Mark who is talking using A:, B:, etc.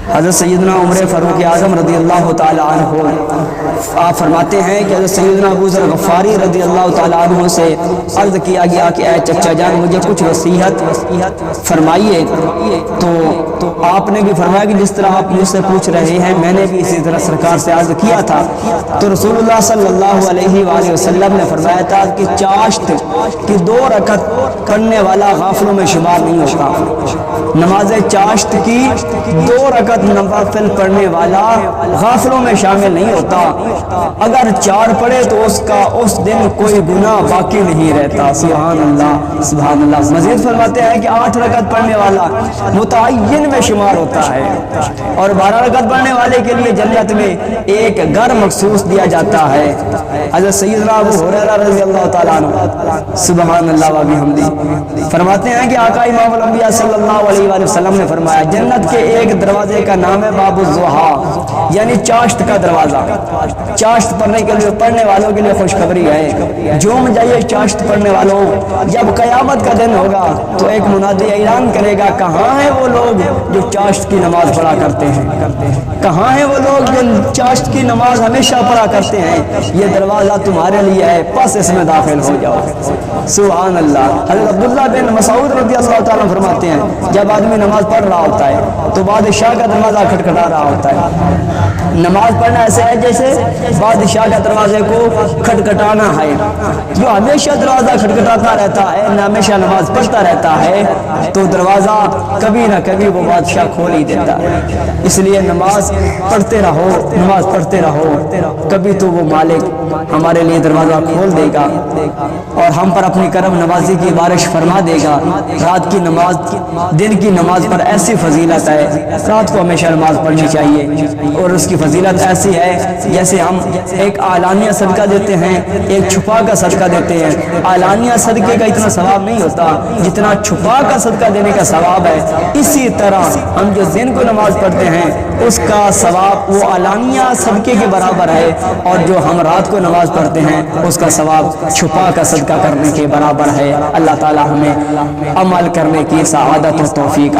A: حضرت سیدنا عمر فاروق اعظم رضی اللہ تعالیٰ عنہ آپ فرماتے ہیں کہ حضرت سیدنا ابو ذر غفاری رضی اللہ تعالیٰ عنہ سے عرض کیا گیا کہ اے چچا جان مجھے کچھ وصیت فرمائیے، تو آپ نے بھی فرمایا کہ جس طرح آپ مجھ سے پوچھ رہے ہیں میں نے بھی اسی طرح سرکار سے عرض کیا تھا، تو رسول اللہ صلی اللہ علیہ وآلہ وسلم نے فرمایا تھا کہ چاشت کی 2 رکعت پڑھنے والا غافلوں میں شمار نہیں ہوتا۔ نماز چاشت کی 2 رکعت نوافل پڑھنے والا غافلوں میں شامل نہیں ہوتا، اگر 4 پڑھے تو اس دن کوئی گناہ باقی نہیں رہتا۔ سبحان اللہ سبحان اللہ۔ مزید فرماتے ہیں کہ 8 رکعت پڑھنے والا متعین میں شمار ہوتا ہے، اور 12 رکعت پڑھنے والے کے لیے جنت میں ایک گھر مخصوص دیا جاتا ہے۔ حضرت سیدنا ابو ہریرہ رضی اللہ تعالیٰ عنہ سبحان اللہ و بحمدہ فرماتے ہیں کہ آقا امام الانبیاء صلی اللہ علیہ وآلہ وسلم نے فرمایا جنت کے ایک دروازے کا نام ہے باب الضحیٰ، یعنی چاشت کا دروازہ۔ چاشت پڑھنے والوں کے لیے خوشخبری ہے، جوم جائیے چاشت پڑھنے والوں، جب قیامت کا دن ہوگا تو ایک منادی اعلان کرے گا کہاں ہیں وہ لوگ جو چاشت کی نماز پڑھا کرتے ہیں، کہاں ہیں وہ لوگ جو چاشت کی نماز ہمیشہ پڑھا کرتے ہیں، یہ دروازہ تمہارے لیے ہے، پس اس میں داخل ہو جاؤ۔ سبحان اللہ۔ حضرت عبداللہ بن مسعود رضی اللہ تعالیٰ فرماتے ہیں جب آدمی نماز پڑھ رہا ہوتا ہے تو بادشاہ کا دروازہ کھٹکھٹا رہا ہوتا ہے۔ نماز پڑھنا ایسے ہے جیسے بادشاہ کا دروازے کو کھٹکھٹانا ہے، جو ہمیشہ دروازہ کھٹکھٹاتا رہتا ہے، ہمیشہ نماز پڑھتا رہتا ہے، تو دروازہ کبھی نہ کبھی وہ بادشاہ کھول ہی دیتا ہے۔ اس لیے نماز پڑھتے رہو، نماز پڑھتے رہو، کبھی تو وہ مالک ہمارے لیے دروازہ کھول دے گا اور ہم پر اپنی کرم نوازی کی بارش فرما دے گا۔ رات کی نماز، دن کی نماز پر ایسی فضیلت ہے، رات کو ہمیشہ نماز پڑھنی چاہیے، اور اس کی فضیلت ایسی ہے جیسے ہم ایک اعلانیہ صدقہ دیتے ہیں، ایک چھپا کا صدقہ دیتے ہیں۔ اعلانیہ صدقے کا اتنا ثواب نہیں ہوتا جتنا چھپا کا صدقہ دینے کا ثواب ہے، اسی طرح ہم جو دن کو نماز پڑھتے ہیں اس کا ثواب وہ اعلانیہ صدقے کے برابر ہے، اور جو ہم رات کو نماز پڑھتے ہیں اس کا ثواب چھپا کا صدقہ کرنے کے برابر ہے۔ اللہ تعالی ہمیں عمل کرنے کی سعادت و توفیق